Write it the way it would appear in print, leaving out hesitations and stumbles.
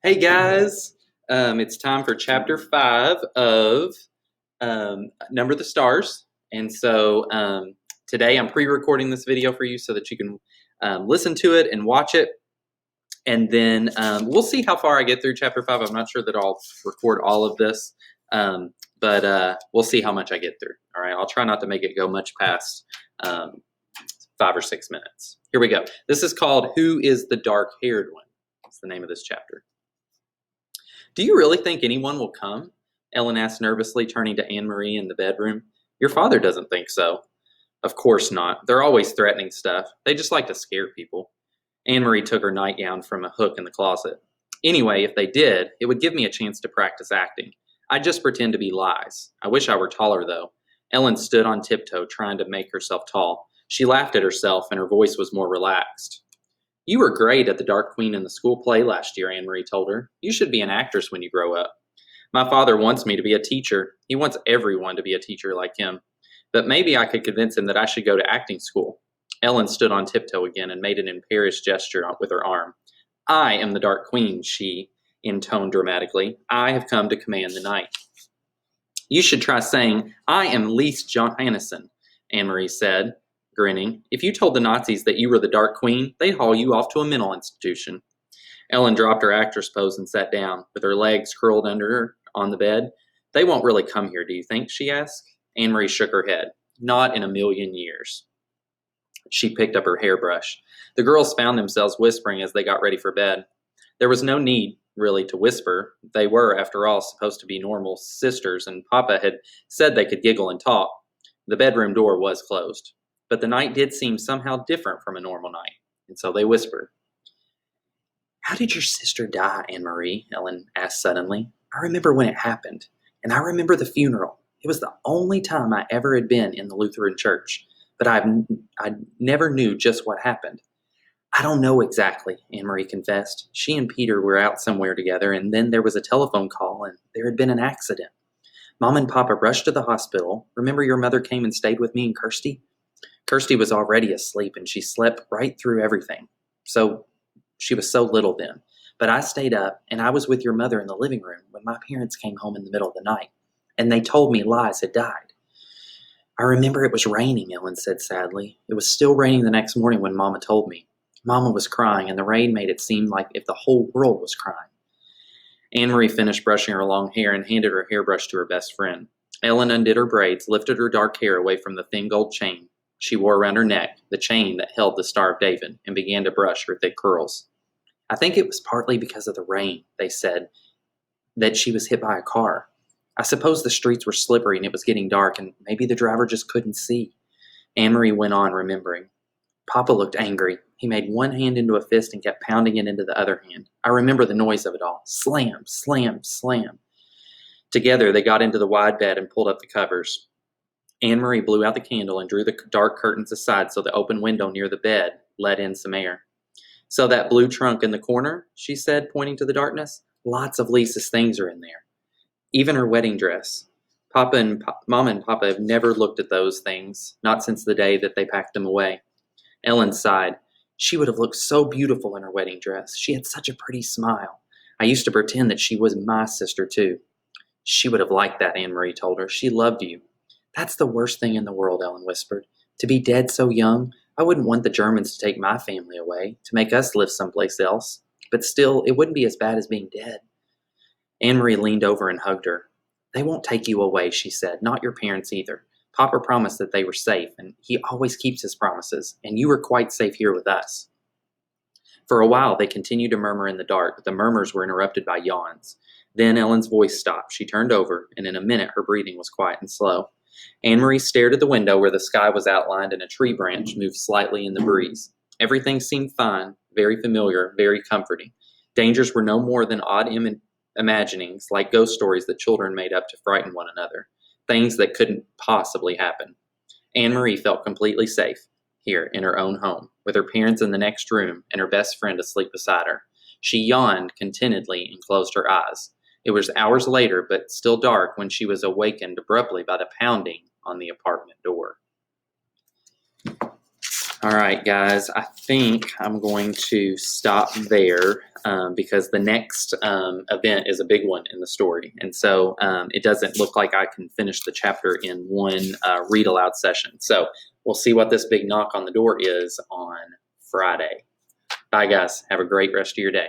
Hey guys, it's time for chapter 5 of Number the Stars. And so today I'm pre-recording this video for you so that you can listen to it and watch it. And then we'll see how far I get through chapter 5. I'm not sure that I'll record all of this, but we'll see how much I get through. All right, I'll try not to make it go much past 5 or 6 minutes. Here we go. This is called Who is the Dark-Haired One? That's the name of this chapter. Do you really think anyone will come? Ellen asked nervously, turning to Anne-Marie in the bedroom. Your father doesn't think so. Of course not. They're always threatening stuff. They just like to scare people. Anne-Marie took her nightgown from a hook in the closet. Anyway, if they did, it would give me a chance to practice acting. I'd just pretend to be lies. I wish I were taller, though. Ellen stood on tiptoe, trying to make herself tall. She laughed at herself, and her voice was more relaxed. You were great at the Dark Queen in the school play last year, Anne-Marie told her. You should be an actress when you grow up. My father wants me to be a teacher. He wants everyone to be a teacher like him. But maybe I could convince him that I should go to acting school. Ellen stood on tiptoe again and made an imperious gesture with her arm. I am the Dark Queen, she intoned dramatically. I have come to command the night. You should try saying, I am Lise Johannesson, Anne-Marie said, grinning. If you told the Nazis that you were the Dark Queen, they'd haul you off to a mental institution. Ellen dropped her actress pose and sat down, with her legs curled under her on the bed. They won't really come here, do you think? She asked. Anne-Marie shook her head. Not in a million years. She picked up her hairbrush. The girls found themselves whispering as they got ready for bed. There was no need, really, to whisper. They were, after all, supposed to be normal sisters, and Papa had said they could giggle and talk. The bedroom door was closed. But the night did seem somehow different from a normal night, and so they whispered. How did your sister die, Anne-Marie? Ellen asked suddenly. I remember when it happened, and I remember the funeral. It was the only time I ever had been in the Lutheran church, but I never knew just what happened. I don't know exactly, Anne-Marie confessed. She and Peter were out somewhere together, and then there was a telephone call, and there had been an accident. Mom and Papa rushed to the hospital. Remember your mother came and stayed with me and Kirsty? Kirsty was already asleep, and she slept right through everything. So she was so little then. But I stayed up, and I was with your mother in the living room when my parents came home in the middle of the night, and they told me Lise had died. I remember it was raining, Ellen said sadly. It was still raining the next morning when Mama told me. Mama was crying, and the rain made it seem like if the whole world was crying. Anne-Marie finished brushing her long hair and handed her hairbrush to her best friend. Ellen undid her braids, lifted her dark hair away from the thin gold chain she wore around her neck, the chain that held the Star of David, and began to brush her thick curls. I think it was partly because of the rain, they said, that she was hit by a car. I suppose the streets were slippery and it was getting dark, and maybe the driver just couldn't see. Anne-Marie went on, remembering. Papa looked angry. He made one hand into a fist and kept pounding it into the other hand. I remember the noise of it all. Slam, slam, slam. Together, they got into the wide bed and pulled up the covers. Anne-Marie blew out the candle and drew the dark curtains aside so the open window near the bed let in some air. So that blue trunk in the corner, she said, pointing to the darkness, lots of Lisa's things are in there. Even her wedding dress. Mama and Papa have never looked at those things, not since the day that they packed them away. Ellen sighed. She would have looked so beautiful in her wedding dress. She had such a pretty smile. I used to pretend that she was my sister, too. She would have liked that, Anne-Marie told her. She loved you. That's the worst thing in the world, Ellen whispered. To be dead so young. I wouldn't want the Germans to take my family away, to make us live someplace else. But still, it wouldn't be as bad as being dead. Anne-Marie leaned over and hugged her. They won't take you away, she said. Not your parents either. Papa promised that they were safe, and he always keeps his promises, and you were quite safe here with us. For a while, they continued to murmur in the dark, but the murmurs were interrupted by yawns. Then Ellen's voice stopped. She turned over, and in a minute her breathing was quiet and slow. Anne-Marie stared at the window where the sky was outlined and a tree branch moved slightly in the breeze. Everything seemed fine, very familiar, very comforting. Dangers were no more than odd imaginings, like ghost stories that children made up to frighten one another. Things that couldn't possibly happen. Anne-Marie felt completely safe, here in her own home, with her parents in the next room and her best friend asleep beside her. She yawned contentedly and closed her eyes. It was hours later, but still dark, when she was awakened abruptly by the pounding on the apartment door. All right, guys, I think I'm going to stop there because the next event is a big one in the story. And so it doesn't look like I can finish the chapter in one read aloud session. So we'll see what this big knock on the door is on Friday. Bye, guys. Have a great rest of your day.